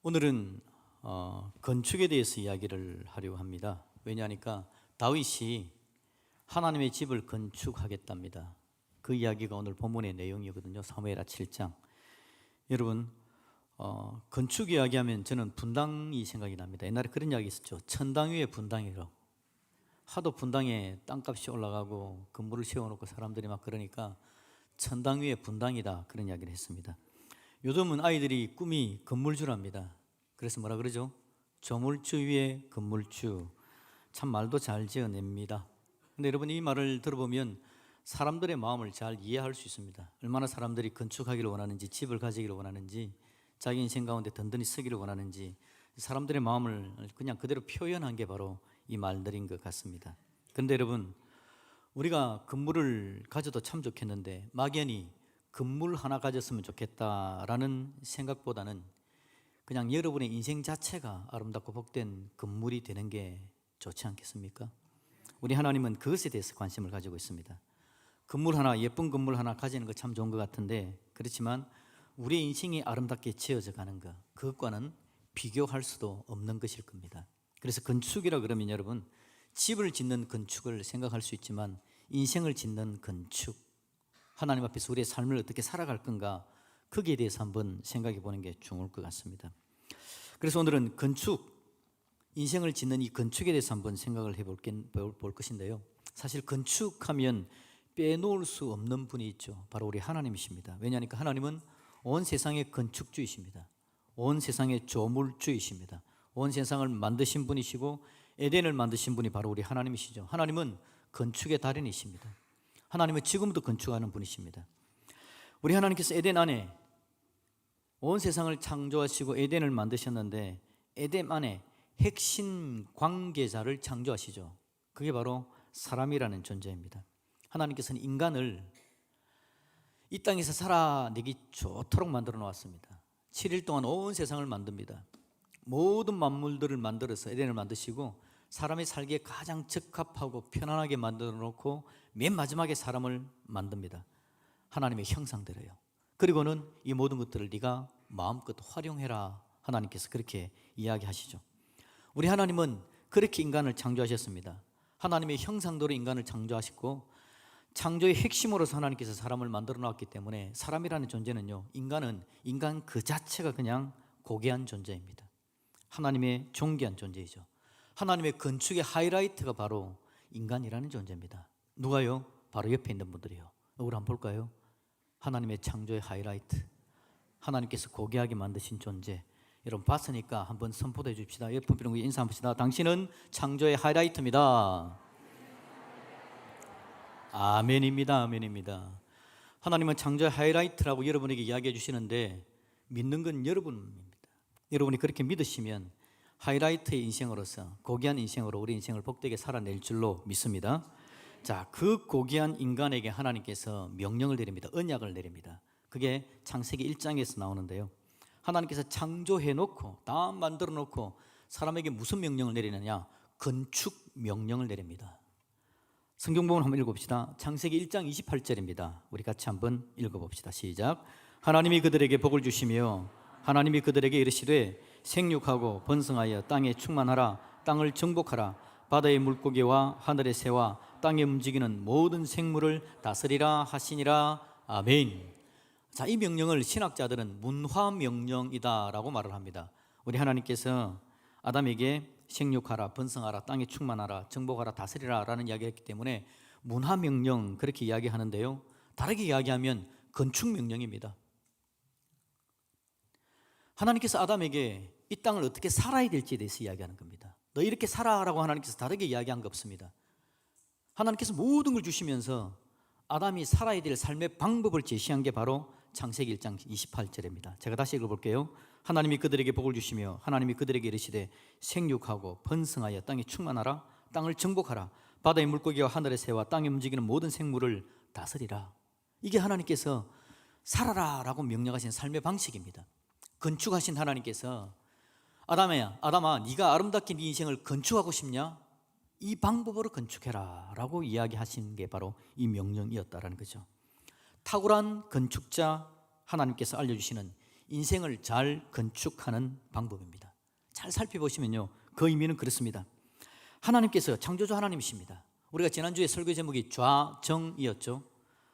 오늘은 건축에 대해서 이야기를 하려고 합니다. 왜냐하니까 다윗이 하나님의 집을 건축하겠답니다. 그 이야기가 오늘 본문의 내용이거든요. 사무엘하 7장. 여러분, 건축 이야기하면 저는 분당이 생각이 납니다. 옛날에 그런 이야기 있었죠. 천당 위에 분당이라고. 하도 분당에 땅값이 올라가고 건물을 세워놓고 사람들이 막 그러니까 천당 위에 분당이다, 그런 이야기를 했습니다. 요즘은 아이들이 꿈이 건물주랍니다. 그래서 뭐라 그러죠? 조물주 위에 건물주. 참 말도 잘 지어냅니다. 근데 여러분, 이 말을 들어보면 사람들의 마음을 잘 이해할 수 있습니다. 얼마나 사람들이 건축하기를 원하는지, 집을 가지기를 원하는지, 자기 인생 가운데 든든히 쓰기를 원하는지, 사람들의 마음을 그냥 그대로 표현한 게 바로 이 말들인 것 같습니다. 그런데 여러분, 우리가 건물을 가져도 참 좋겠는데 막연히 건물 하나 가졌으면 좋겠다라는 생각보다는 그냥 여러분의 인생 자체가 아름답고 복된 건물이 되는 게 좋지 않겠습니까? 우리 하나님은 그것에 대해서 관심을 가지고 있습니다. 건물 하나, 예쁜 건물 하나 가지는 거 참 좋은 것 같은데, 그렇지만 우리의 인생이 아름답게 지어져 가는 것, 그것과는 비교할 수도 없는 것일 겁니다. 그래서 건축이라 그러면 여러분, 집을 짓는 건축을 생각할 수 있지만 인생을 짓는 건축, 하나님 앞에서 우리의 삶을 어떻게 살아갈 건가, 거기에 대해서 한번 생각해 보는 게 좋을 것 같습니다. 그래서 오늘은 건축, 인생을 짓는 이 건축에 대해서 한번 생각을 해볼 것인데요. 사실 건축하면 빼놓을 수 없는 분이 있죠. 바로 우리 하나님이십니다. 왜냐하니까 하나님은 온 세상의 건축주이십니다. 온 세상의 조물주이십니다. 온 세상을 만드신 분이시고 에덴을 만드신 분이 바로 우리 하나님이시죠. 하나님은 건축의 달인이십니다. 하나님은 지금도 건축하는 분이십니다. 우리 하나님께서 에덴 안에 온 세상을 창조하시고 에덴을 만드셨는데 에덴 안에 핵심 관계자를 창조하시죠. 그게 바로 사람이라는 존재입니다. 하나님께서는 인간을 이 땅에서 살아내기 좋도록 만들어 놓았습니다. 7일 동안 온 세상을 만듭니다. 모든 만물들을 만들어서 에덴을 만드시고 사람이 살기에 가장 적합하고 편안하게 만들어 놓고 맨 마지막에 사람을 만듭니다. 하나님의 형상대로요. 그리고는 이 모든 것들을 네가 마음껏 활용해라, 하나님께서 그렇게 이야기하시죠. 우리 하나님은 그렇게 인간을 창조하셨습니다. 하나님의 형상대로 인간을 창조하셨고 창조의 핵심으로서 하나님께서 사람을 만들어 놨기 때문에 사람이라는 존재는요, 인간 그 자체가 그냥 고귀한 존재입니다. 하나님의 존귀한 존재이죠. 하나님의 건축의 하이라이트가 바로 인간이라는 존재입니다. 누가요? 바로 옆에 있는 분들이요. 우리 한번 볼까요? 하나님의 창조의 하이라이트, 하나님께서 고귀하게 만드신 존재, 여러분 봤으니까 한번 선포해 줍시다. 옆에 분들과 인사 한번 합시다. 당신은 창조의 하이라이트입니다. 아멘입니다. 아멘입니다. 하나님은 창조의 하이라이트라고 여러분에게 이야기해 주시는데 믿는 건 여러분입니다. 여러분이 그렇게 믿으시면 하이라이트의 인생으로서 고귀한 인생으로 우리 인생을 복되게 살아낼 줄로 믿습니다. 자, 그 고귀한 인간에게 하나님께서 명령을 내립니다. 언약을 내립니다. 그게 창세기 1장에서 나오는데요. 하나님께서 창조해 놓고 다 만들어 놓고 사람에게 무슨 명령을 내리느냐? 건축 명령을 내립니다. 성경본문 한번 읽어봅시다. 창세기 1장 28절입니다. 우리 같이 한번 읽어봅시다. 시작. 하나님이 그들에게 복을 주시며 하나님이 그들에게 이르시되 생육하고 번성하여 땅에 충만하라. 땅을 정복하라. 바다의 물고기와 하늘의 새와 땅에 움직이는 모든 생물을 다스리라 하시니라. 아멘. 자, 이 명령을 신학자들은 문화명령이다라고 말을 합니다. 우리 하나님께서 아담에게 생육하라, 번성하라, 땅에 충만하라, 정복하라, 다스리라 라는 이야기를 했기 때문에 문화명령, 그렇게 이야기하는데요. 다르게 이야기하면 건축명령입니다. 하나님께서 아담에게 이 땅을 어떻게 살아야 될지에 대해서 이야기하는 겁니다. 너 이렇게 살아라고 하나님께서 다르게 이야기한 거 없습니다. 하나님께서 모든 걸 주시면서 아담이 살아야 될 삶의 방법을 제시한 게 바로 창세기 1장 28절입니다. 제가 다시 읽어볼게요. 하나님이 그들에게 복을 주시며 하나님이 그들에게 이르시되 생육하고 번성하여 땅에 충만하라. 땅을 정복하라. 바다의 물고기와 하늘의 새와 땅에 움직이는 모든 생물을 다스리라. 이게 하나님께서 살아라 라고 명령하신 삶의 방식입니다. 건축하신 하나님께서 아담아 네가 아름답게 네 인생을 건축하고 싶냐? 이 방법으로 건축해라 라고 이야기하신 게 바로 이 명령이었다라는 거죠. 탁월한 건축자 하나님께서 알려주시는 인생을 잘 건축하는 방법입니다. 잘 살펴보시면요, 그 의미는 그렇습니다. 하나님께서 창조주 하나님이십니다. 우리가 지난주에 설교 제목이 좌정이었죠.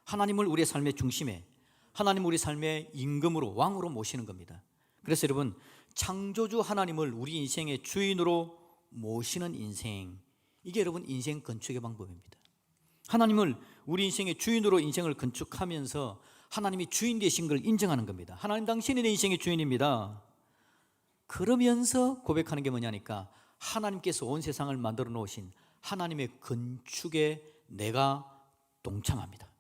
하나님을 우리의 삶의 중심에, 하나님을 우리 삶의 임금으로, 왕으로 모시는 겁니다. 그래서 여러분, 창조주 하나님을 우리 인생의 주인으로 모시는 인생, 이게 여러분 인생 건축의 방법입니다. 하나님을 우리 인생의 주인으로 인생을 건축하면서 하나님이 주인 되신 걸 인정하는 겁니다. 하나님 당신이 내 인생의 주인입니다. 그러면서 고백하는 게 뭐냐니까, 하나님께서 온 세상을 만들어 놓으신 하나님의 건축에 내가 동참합니다.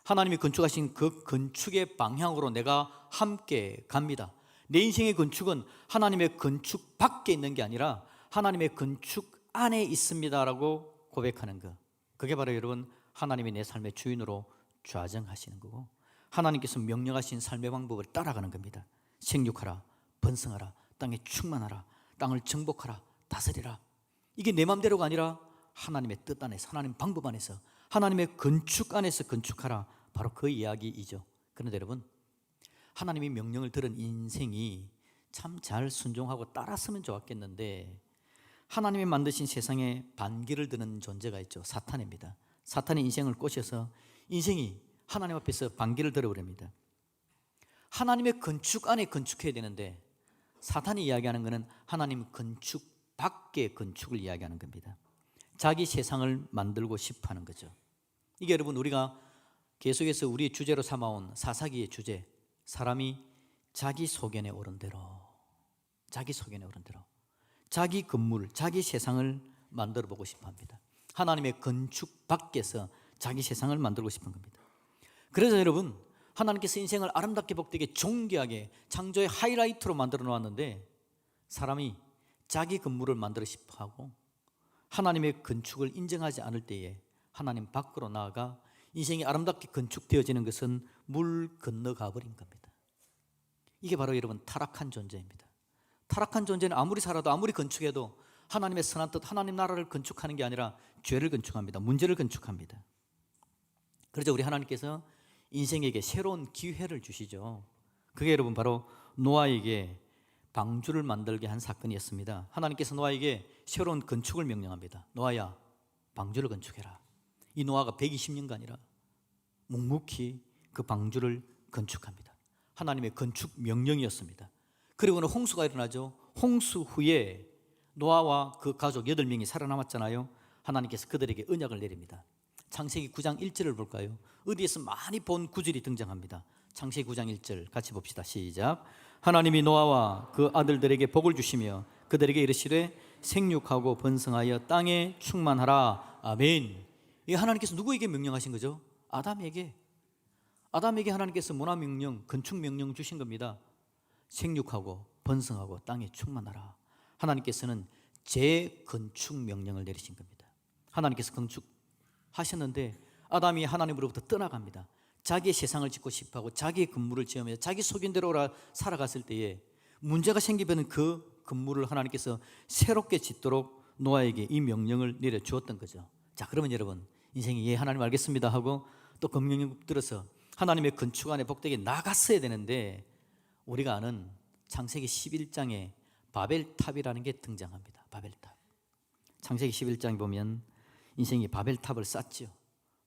하나님이 건축하신 그 건축의 방향으로 내가 함께 갑니다. 내 인생의 건축은 하나님의 건축 밖에 있는 게 아니라 하나님의 건축 안에 있습니다라고 고백하는 것, 그게 바로 여러분 하나님이 내 삶의 주인으로 좌정하시는 거고, 하나님께서 명령하신 삶의 방법을 따라가는 겁니다. 생육하라, 번성하라, 땅에 충만하라, 땅을 정복하라, 다스리라. 이게 내 마음대로가 아니라 하나님의 뜻 안에서, 하나님 방법 안에서, 하나님의 건축 안에서 건축하라, 바로 그 이야기이죠. 그런데 여러분, 하나님이 명령을 들은 인생이 참 잘 순종하고 따랐으면 좋았겠는데, 하나님이 만드신 세상에 반기를 드는 존재가 있죠. 사탄입니다. 사탄이 인생을 꼬셔서 인생이 하나님 앞에서 반기를 들어버립니다. 하나님의 건축 안에 건축해야 되는데 사탄이 이야기하는 것은 하나님 건축 밖의 건축을 이야기하는 겁니다. 자기 세상을 만들고 싶어 하는 거죠. 이게 여러분 우리가 계속해서 우리의 주제로 삼아온 사사기의 주제, 사람이 자기 소견에 오른 대로, 자기 소견에 오른 대로 자기 건물, 자기 세상을 만들어 보고 싶어 합니다. 하나님의 건축 밖에서 자기 세상을 만들고 싶은 겁니다. 그래서 여러분, 하나님께서 인생을 아름답게 복되게 존귀하게 창조의 하이라이트로 만들어 놓았는데, 사람이 자기 건물을 만들어 싶어 하고 하나님의 건축을 인정하지 않을 때에 하나님 밖으로 나아가 인생이 아름답게 건축되어지는 것은 물 건너가 버린 겁니다. 이게 바로 여러분 타락한 존재입니다. 타락한 존재는 아무리 살아도, 아무리 건축해도 하나님의 선한 뜻, 하나님 나라를 건축하는 게 아니라 죄를 건축합니다. 문제를 건축합니다. 그래서 우리 하나님께서 인생에게 새로운 기회를 주시죠. 그게 여러분 바로 노아에게 방주를 만들게 한 사건이었습니다. 하나님께서 노아에게 새로운 건축을 명령합니다. 노아야, 방주를 건축해라. 이 노아가 120년간이라 묵묵히 그 방주를 건축합니다. 하나님의 건축 명령이었습니다. 그리고는 홍수가 일어나죠. 홍수 후에 노아와 그 가족 8명이 살아남았잖아요. 하나님께서 그들에게 언약을 내립니다. 창세기 9장 1절을 볼까요? 어디에서 많이 본 구절이 등장합니다. 창세기 9장 1절 같이 봅시다. 시작. 하나님이 노아와 그 아들들에게 복을 주시며 그들에게 이르시되 생육하고 번성하여 땅에 충만하라. 아멘. 이 하나님께서 누구에게 명령하신 거죠? 아담에게. 아담에게 하나님께서 문화 명령, 건축 명령 주신 겁니다. 생육하고 번성하고 땅에 충만하라. 하나님께서는 재건축 명령을 내리신 겁니다. 하나님께서 건축하셨는데 아담이 하나님으로부터 떠나갑니다. 자기의 세상을 짓고 싶어하고 자기의 건물을 지으며 자기 소견대로 살아갔을 때에 문제가 생기면 그 건물을 하나님께서 새롭게 짓도록 노아에게 이 명령을 내려주었던 거죠. 자, 그러면 여러분, 인생이 예 하나님 알겠습니다 하고 또 그 명령 들어서 하나님의 건축 안에 복되게 나갔어야 되는데, 우리가 아는 창세기 11장에 바벨탑이라는 게 등장합니다. 바벨탑. 창세기 11장에 보면 인생이 바벨탑을 쌓죠.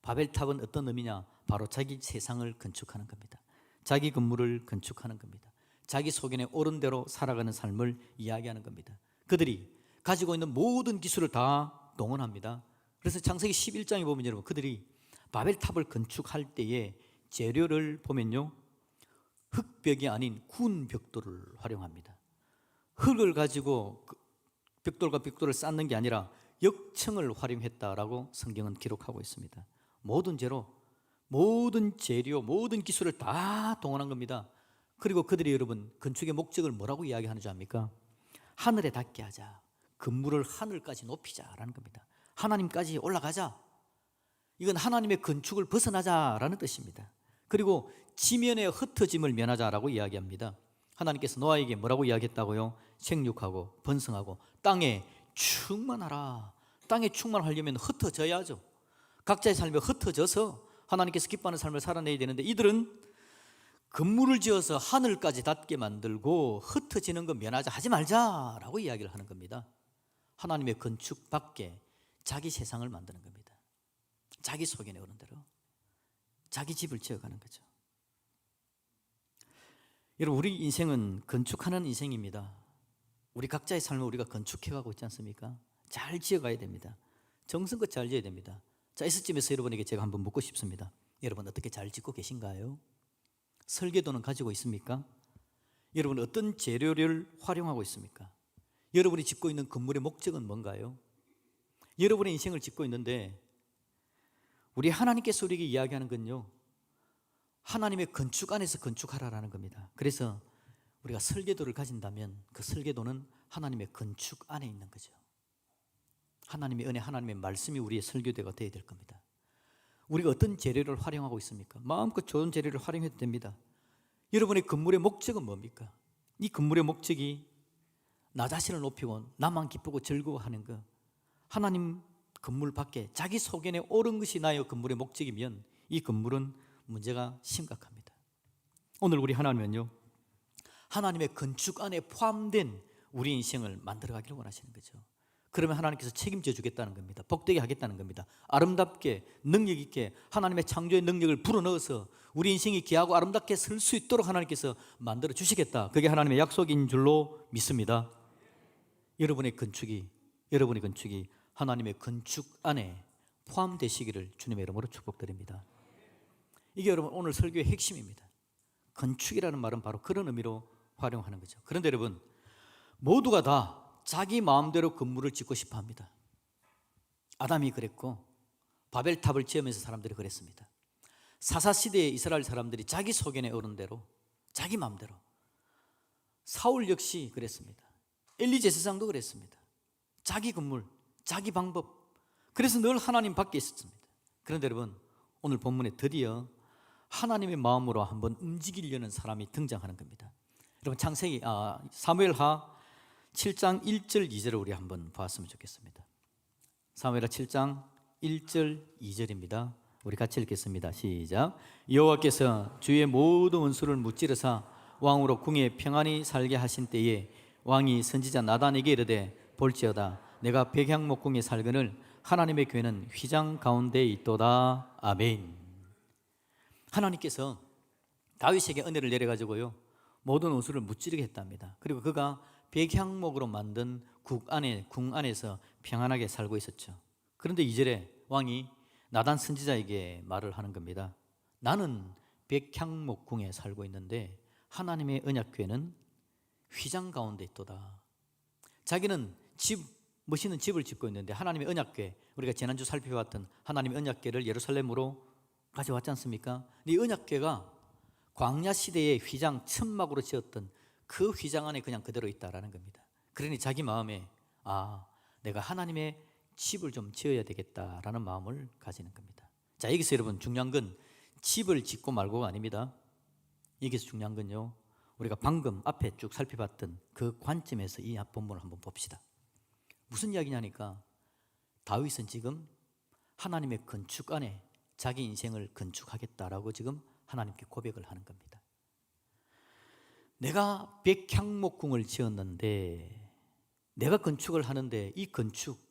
바벨탑은 어떤 의미냐? 바로 자기 세상을 건축하는 겁니다. 자기 건물을 건축하는 겁니다. 자기 소견에 옳은 대로 살아가는 삶을 이야기하는 겁니다. 그들이 가지고 있는 모든 기술을 다 동원합니다. 그래서 창세기 11장에 보면 여러분, 그들이 바벨탑을 건축할 때에 재료를 보면요, 흙벽이 아닌 구운 벽돌을 활용합니다. 흙을 가지고 벽돌과 벽돌을 쌓는 게 아니라 역청을 활용했다라고 성경은 기록하고 있습니다. 모든 재료, 모든 재료, 모든 기술을 다 동원한 겁니다. 그리고 그들이 여러분 건축의 목적을 뭐라고 이야기하는지 압니까? 하늘에 닿게 하자, 건물을 하늘까지 높이자라는 겁니다. 하나님까지 올라가자. 이건 하나님의 건축을 벗어나자라는 뜻입니다. 그리고 지면의 흩어짐을 면하자라고 이야기합니다. 하나님께서 노아에게 뭐라고 이야기했다고요? 생육하고 번성하고 땅에 충만하라. 땅에 충만하려면 흩어져야죠. 각자의 삶에 흩어져서 하나님께서 기뻐하는 삶을 살아내야 되는데, 이들은 건물을 지어서 하늘까지 닿게 만들고 흩어지는 거 면하자, 하지 말자라고 이야기를 하는 겁니다. 하나님의 건축 밖에 자기 세상을 만드는 겁니다. 자기 소견에 오른 대로 자기 집을 지어가는 거죠. 여러분, 우리 인생은 건축하는 인생입니다. 우리 각자의 삶을 우리가 건축해가고 있지 않습니까? 잘 지어가야 됩니다. 정성껏 잘 지어야 됩니다. 자, 이스쯤에서 여러분에게 제가 한번 묻고 싶습니다. 여러분, 어떻게 잘 짓고 계신가요? 설계도는 가지고 있습니까? 여러분, 어떤 재료를 활용하고 있습니까? 여러분이 짓고 있는 건물의 목적은 뭔가요? 여러분의 인생을 짓고 있는데 우리 하나님께서 우리에게 이야기하는 건요, 하나님의 건축 안에서 건축하라라는 겁니다. 그래서 우리가 설계도를 가진다면 그 설계도는 하나님의 건축 안에 있는 거죠. 하나님의 은혜, 하나님의 말씀이 우리의 설계도가 되어야 될 겁니다. 우리가 어떤 재료를 활용하고 있습니까? 마음껏 좋은 재료를 활용해도 됩니다. 여러분의 건물의 목적은 뭡니까? 이 건물의 목적이 나 자신을 높이고 나만 기쁘고 즐거워하는 것, 하나님 건물 밖에 자기 소견에 옳은 것이 나의 건물의 목적이면 이 건물은 문제가 심각합니다. 오늘 우리 하나님은요, 하나님의 건축 안에 포함된 우리 인생을 만들어가기를 원하시는 거죠. 그러면 하나님께서 책임져 주겠다는 겁니다. 복되게 하겠다는 겁니다. 아름답게 능력 있게 하나님의 창조의 능력을 불어넣어서 우리 인생이 귀하고 아름답게 설 수 있도록 하나님께서 만들어 주시겠다. 그게 하나님의 약속인 줄로 믿습니다. 여러분의 건축이 하나님의 건축 안에 포함되시기를 주님의 이름으로 축복드립니다. 이게 여러분 오늘 설교의 핵심입니다. 건축이라는 말은 바로 그런 의미로 활용하는 거죠. 그런데 여러분, 모두가 다 자기 마음대로 건물을 짓고 싶어 합니다. 아담이 그랬고 바벨탑을 지으면서 사람들이 그랬습니다. 사사시대의 이스라엘 사람들이 자기 소견에 오른 대로 자기 마음대로, 사울 역시 그랬습니다. 엘리 제사장도 그랬습니다. 자기 건물, 자기 방법, 그래서 늘 하나님 밖에 있었습니다. 그런데 여러분, 오늘 본문에 드디어 하나님의 마음으로 한번 움직이려는 사람이 등장하는 겁니다. 여러분, 창세기 사무엘하 7장 1절 2절을 우리 한번 보았으면 좋겠습니다. 사무엘하 7장 1절 2절입니다. 우리 같이 읽겠습니다. 시작. 여호와께서 주의 모든 원수를 무찌르사 왕으로 궁에 평안히 살게 하신 때에 왕이 선지자 나단에게 이르되 볼지어다 내가 백향목궁에 살거늘 하나님의 교회는 휘장 가운데 있도다. 아멘. 하나님께서 다윗에게 은혜를 내려가지고요, 모든 원수를 무찌르게 했답니다. 그리고 그가 백향목으로 만든 궁 안에서 평안하게 살고 있었죠. 그런데 2절에 왕이 나단 선지자에게 말을 하는 겁니다. 나는 백향목궁에 살고 있는데 하나님의 언약궤는 휘장 가운데 있도다. 자기는 멋있는 집을 짓고 있는데 하나님의 언약궤, 우리가 지난주 살펴봤던 하나님의 언약궤를 예루살렘으로 가져왔지 않습니까? 이 언약궤가 광야 시대의 휘장 천막으로 지었던 그 휘장 안에 그냥 그대로 있다라는 겁니다. 그러니 자기 마음에 내가 하나님의 집을 좀 지어야 되겠다라는 마음을 가지는 겁니다. 자, 여기서 여러분 중요한 건 집을 짓고 말고가 아닙니다. 여기서 중요한 건요, 우리가 방금 앞에 쭉 살펴봤던 그 관점에서 이 본문을 한번 봅시다. 무슨 이야기냐니까 다윗은 지금 하나님의 건축 안에 자기 인생을 건축하겠다라고 지금 하나님께 고백을 하는 겁니다. 내가 백향목궁을 지었는데, 내가 건축을 하는데 이 건축,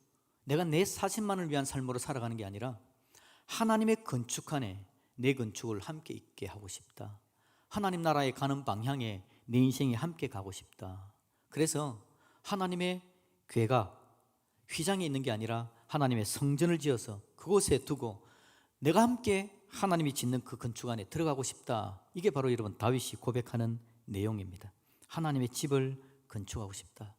내가 내 사신만을 위한 삶으로 살아가는 게 아니라 하나님의 건축 안에 내 건축을 함께 있게 하고 싶다. 하나님 나라에 가는 방향에 내 인생이 함께 가고 싶다. 그래서 하나님의 궤가 휘장에 있는 게 아니라 하나님의 성전을 지어서 그곳에 두고 내가 함께 하나님이 짓는 그 건축 안에 들어가고 싶다. 이게 바로 여러분 다윗이 고백하는 내용입니다. 하나님의 집을 건축하고 싶다.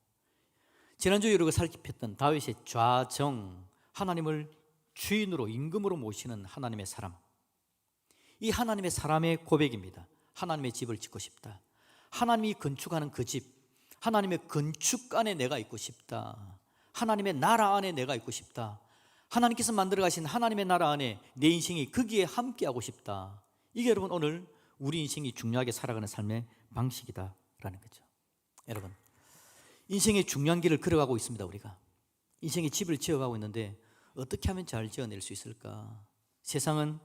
지난주에 우리가 살펴봤던 다윗의 좌정, 하나님을 주인으로 임금으로 모시는 하나님의 사람, 이 하나님의 사람의 고백입니다. 하나님의 집을 짓고 싶다. 하나님이 건축하는 그 집, 하나님의 건축 안에 내가 있고 싶다. 하나님의 나라 안에 내가 있고 싶다. 하나님께서 만들어 가신 하나님의 나라 안에 내 인생이 거기에 함께하고 싶다. 이게 여러분 오늘 우리 인생이 중요하게 살아가는 삶의 방식이다라는 거죠. 여러분, 인생의 중요한 길을 걸어가고 있습니다. 우리가 인생의 집을 지어가고 있는데 어떻게 하면 잘 지어낼 수 있을까? 세상은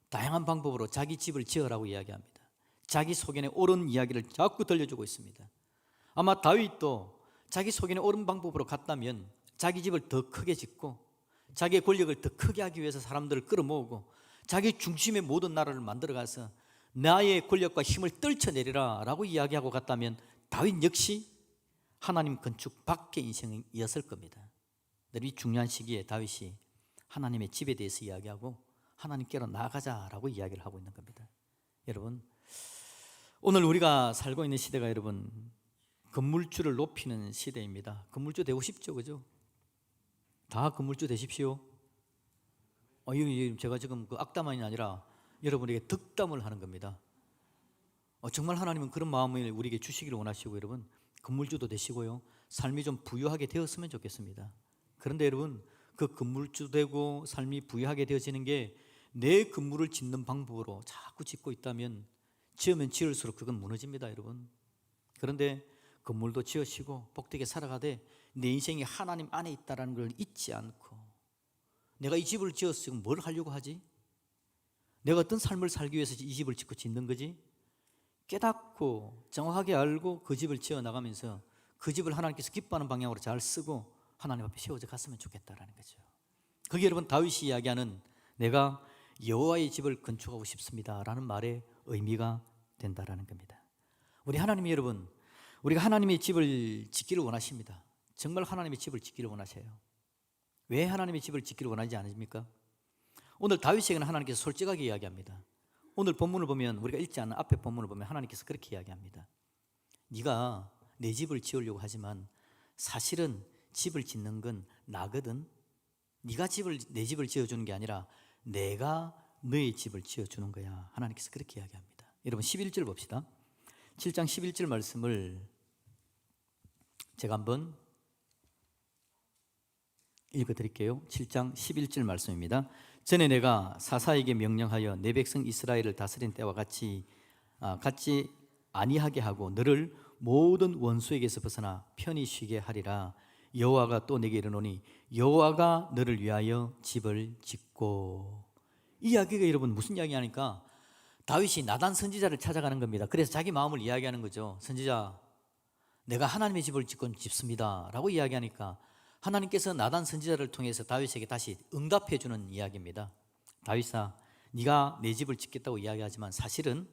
다양한 방법으로 자기 집을 지으라고 이야기합니다. 자기 소견에 옳은 이야기를 자꾸 들려주고 있습니다. 아마 다윗도 자기 소견에 옳은 방법으로 갔다면 자기 집을 더 크게 짓고 자기의 권력을 더 크게 하기 위해서 사람들을 끌어모으고 자기 중심의 모든 나라를 만들어가서 나의 권력과 힘을 떨쳐내리라 라고 이야기하고 갔다면 다윗 역시 하나님 건축 밖의 인생이었을 겁니다. 이 중요한 시기에 다윗이 하나님의 집에 대해서 이야기하고 하나님께로 나아가자라고 이야기를 하고 있는 겁니다. 여러분, 오늘 우리가 살고 있는 시대가 여러분 건물주를 높이는 시대입니다. 건물주 되고 싶죠, 그죠? 다 건물주 되십시오. 제가 지금 그 악담이 아니라 여러분에게 덕담을 하는 겁니다. 정말 하나님은 그런 마음을 우리에게 주시기를 원하시고 여러분 건물주도 되시고요, 삶이 좀 부유하게 되었으면 좋겠습니다. 그런데 여러분, 그 건물주 되고 삶이 부유하게 되어지는 게 내 건물을 짓는 방법으로 자꾸 짓고 있다면 지으면 지을수록 그건 무너집니다, 여러분. 그런데 건물도 지으시고 복되게 살아가되 내 인생이 하나님 안에 있다는 걸 잊지 않고, 내가 이 집을 지어서 지금 뭘 하려고 하지? 내가 어떤 삶을 살기 위해서 이 집을 짓고 짓는 거지? 깨닫고 정확하게 알고 그 집을 지어 나가면서 그 집을 하나님께서 기뻐하는 방향으로 잘 쓰고 하나님 앞에 세워져 갔으면 좋겠다라는 거죠. 그게 여러분 다윗이 이야기하는 내가 여호와의 집을 건축하고 싶습니다라는 말의 의미가 된다라는 겁니다. 우리 하나님이 여러분, 우리가 하나님의 집을 짓기를 원하십니다. 정말 하나님의 집을 짓기를 원하셔요. 왜 하나님의 집을 짓기를 원하지 않으십니까? 오늘 다윗에게는 하나님께서 솔직하게 이야기합니다. 오늘 본문을 보면, 우리가 읽지 않은 앞에 본문을 보면 하나님께서 그렇게 이야기합니다. 네가 내 집을 지으려고 하지만 사실은 집을 짓는 건 나거든. 네가 내 집을 지어주는 게 아니라 내가 너의 집을 지어주는 거야. 하나님께서 그렇게 이야기합니다. 여러분 11절 봅시다. 7장 11절 말씀을 제가 한번 읽어드릴게요. 7장 11절 말씀입니다. 전에 내가 사사에게 명령하여 내 백성 이스라엘을 다스린 때와 같이 아니하게 하고 너를 모든 원수에게서 벗어나 편히 쉬게 하리라. 여호와가 또 내게 이르노니 여호와가 너를 위하여 집을 짓고. 이 이야기가 여러분 무슨 이야기하니까 다윗이 나단 선지자를 찾아가는 겁니다. 그래서 자기 마음을 이야기하는 거죠. 선지자, 내가 하나님의 집을 짓습니다 라고 이야기하니까 하나님께서 나단 선지자를 통해서 다윗에게 다시 응답해 주는 이야기입니다. 다윗아, 네가 내 집을 짓겠다고 이야기하지만 사실은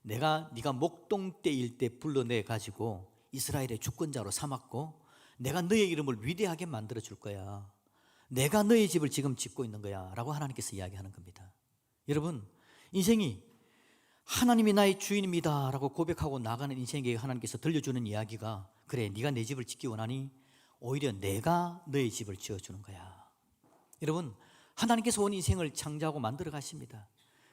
네가 목동 때일 때 불러내 가지고 이스라엘의 주권자로 삼았고 내가 너의 이름을 위대하게 만들어 줄 거야. 내가 너의 집을 지금 짓고 있는 거야 라고 하나님께서 이야기하는 겁니다. 여러분, 인생이 하나님이 나의 주인입니다 라고 고백하고 나가는 인생에게 하나님께서 들려주는 이야기가, 그래 네가 내 집을 짓기 원하니 오히려 내가 너의 집을 지어주는 거야. 여러분, 하나님께서 온 인생을 창조하고 만들어 가십니다.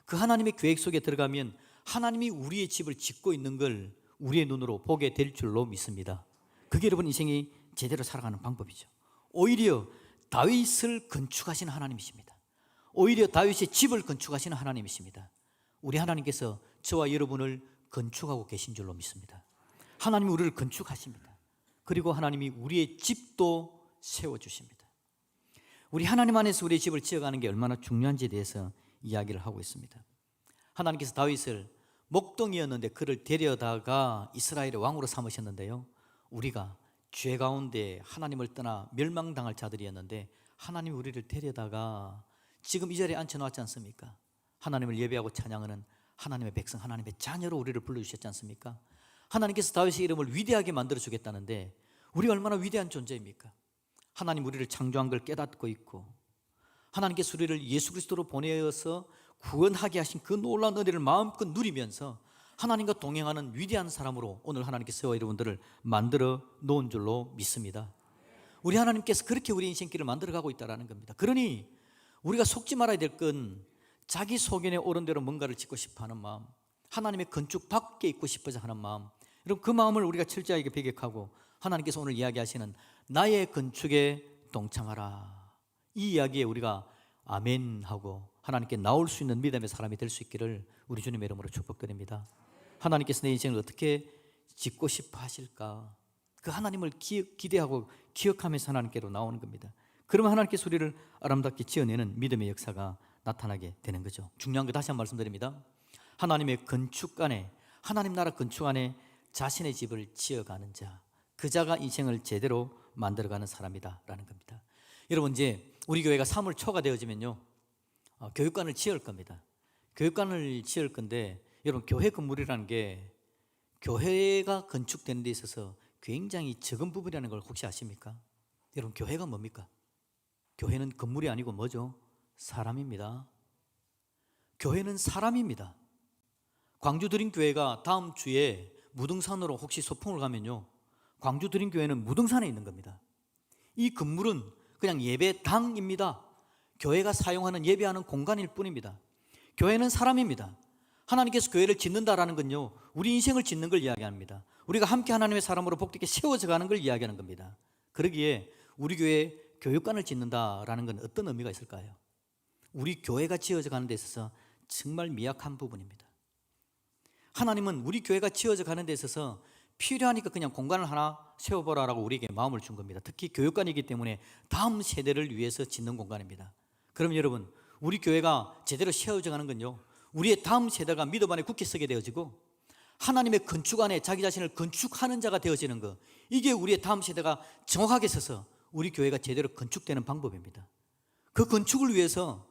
그 하나님의 계획 속에 들어가면 하나님이 우리의 집을 짓고 있는 걸 우리의 눈으로 보게 될 줄로 믿습니다. 그게 여러분 인생이 제대로 살아가는 방법이죠. 오히려 다윗을 건축하시는 하나님이십니다. 오히려 다윗의 집을 건축하시는 하나님이십니다. 우리 하나님께서 저와 여러분을 건축하고 계신 줄로 믿습니다. 하나님이 우리를 건축하십니다. 그리고 하나님이 우리의 집도 세워주십니다. 우리 하나님 안에서 우리의 집을 지어가는 게 얼마나 중요한지에 대해서 이야기를 하고 있습니다. 하나님께서 다윗을 목동이었는데 그를 데려다가 이스라엘의 왕으로 삼으셨는데요, 우리가 죄 가운데 하나님을 떠나 멸망당할 자들이었는데 하나님이 우리를 데려다가 지금 이 자리에 앉혀놓았지 않습니까? 하나님을 예배하고 찬양하는 하나님의 백성, 하나님의 자녀로 우리를 불러주셨지 않습니까? 하나님께서 다윗의 이름을 위대하게 만들어주겠다는데 우리가 얼마나 위대한 존재입니까? 하나님 우리를 창조한 걸 깨닫고 있고 하나님께서 우리를 예수 그리스도로 보내어서 구원하게 하신 그 놀라운 은혜를 마음껏 누리면서 하나님과 동행하는 위대한 사람으로 오늘 하나님께서 저와 여러분들을 만들어 놓은 줄로 믿습니다. 우리 하나님께서 그렇게 우리 인생길을 만들어가고 있다는 겁니다. 그러니 우리가 속지 말아야 될 건 자기 소견에 옳은 대로 뭔가를 짓고 싶어하는 마음, 하나님의 건축 밖에 있고 싶어서 하는 마음, 여러분 그 마음을 우리가 철저하게 배격하고 하나님께서 오늘 이야기하시는 나의 건축에 동참하라, 이 이야기에 우리가 아멘하고 하나님께 나올 수 있는 믿음의 사람이 될 수 있기를 우리 주님의 이름으로 축복드립니다. 하나님께서 내 인생을 어떻게 짓고 싶어 하실까, 그 하나님을 기대하고 기억하면서 하나님께로 나오는 겁니다. 그러면 하나님께서 우리를 아름답게 지어내는 믿음의 역사가 나타나게 되는 거죠. 중요한 거 다시 한번 말씀드립니다. 하나님의 건축 안에 하나님 나라 건축 안에 자신의 집을 지어가는 자, 그 자가 인생을 제대로 만들어가는 사람이다라는 겁니다. 여러분, 이제 우리 교회가 3월 초가 되어지면요, 교육관을 지을 겁니다. 교육관을 지을 건데, 여러분, 교회 건물이라는 게 교회가 건축되는 데 있어서 굉장히 적은 부분이라는 걸 혹시 아십니까? 여러분, 교회가 뭡니까? 교회는 건물이 아니고 뭐죠? 사람입니다. 교회는 사람입니다. 광주 드림교회가 다음 주에 무등산으로 혹시 소풍을 가면요, 광주 드림교회는 무등산에 있는 겁니다. 이 건물은 그냥 예배당입니다. 교회가 사용하는 예배하는 공간일 뿐입니다. 교회는 사람입니다. 하나님께서 교회를 짓는다라는 건요, 우리 인생을 짓는 걸 이야기합니다. 우리가 함께 하나님의 사람으로 복되게 세워져 가는 걸 이야기하는 겁니다. 그러기에 우리 교회 교육관을 짓는다라는 건 어떤 의미가 있을까요? 우리 교회가 지어져 가는 데 있어서 정말 미약한 부분입니다. 하나님은 우리 교회가 지어져 가는 데 있어서 필요하니까 그냥 공간을 하나 세워보라라고 우리에게 마음을 준 겁니다. 특히 교육관이기 때문에 다음 세대를 위해서 짓는 공간입니다. 그럼 여러분, 우리 교회가 제대로 세워져 가는 건요, 우리의 다음 세대가 믿음 안에 굳게 서게 되어지고 하나님의 건축 안에 자기 자신을 건축하는 자가 되어지는 것, 이게 우리의 다음 세대가 정확하게 서서 우리 교회가 제대로 건축되는 방법입니다. 그 건축을 위해서,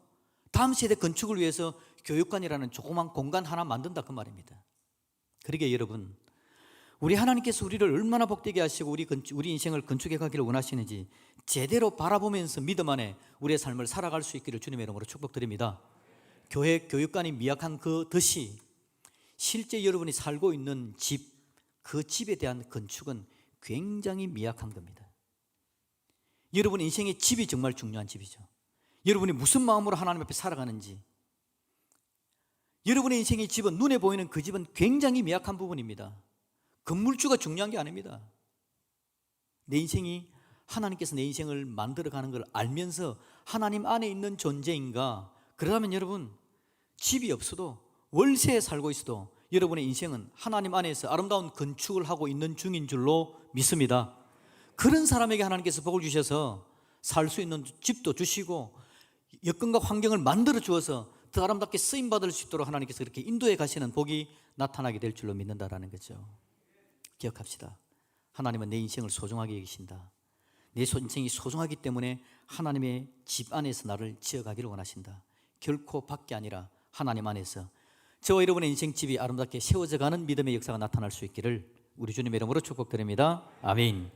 다음 세대 건축을 위해서 교육관이라는 조그만 공간 하나 만든다, 그 말입니다. 그러게 여러분, 우리 하나님께서 우리를 얼마나 복되게 하시고 우리 인생을 건축해 가기를 원하시는지 제대로 바라보면서 믿음 안에 우리의 삶을 살아갈 수 있기를 주님의 이름으로 축복드립니다. 교회 교육관이 미약한 그 덫이 실제 여러분이 살고 있는 집, 그 집에 대한 건축은 굉장히 미약한 겁니다. 여러분 인생의 집이 정말 중요한 집이죠. 여러분이 무슨 마음으로 하나님 앞에 살아가는지, 여러분의 인생의 집은, 눈에 보이는 그 집은 굉장히 미약한 부분입니다. 건물주가 중요한 게 아닙니다. 내 인생이 하나님께서 내 인생을 만들어가는 걸 알면서 하나님 안에 있는 존재인가? 그러다면 여러분, 집이 없어도 월세에 살고 있어도 여러분의 인생은 하나님 안에서 아름다운 건축을 하고 있는 중인 줄로 믿습니다. 그런 사람에게 하나님께서 복을 주셔서 살 수 있는 집도 주시고 여건과 환경을 만들어 주어서 더 아름답게 쓰임받을 수 있도록 하나님께서 이렇게 인도해 가시는 복이 나타나게 될 줄로 믿는다라는 거죠. 기억합시다. 하나님은 내 인생을 소중하게 여기신다. 내 인생이 소중하기 때문에 하나님의 집 안에서 나를 지어가기를 원하신다. 결코 밖이 아니라 하나님 안에서 저와 여러분의 인생집이 아름답게 세워져가는 믿음의 역사가 나타날 수 있기를 우리 주님의 이름으로 축복드립니다. 아멘.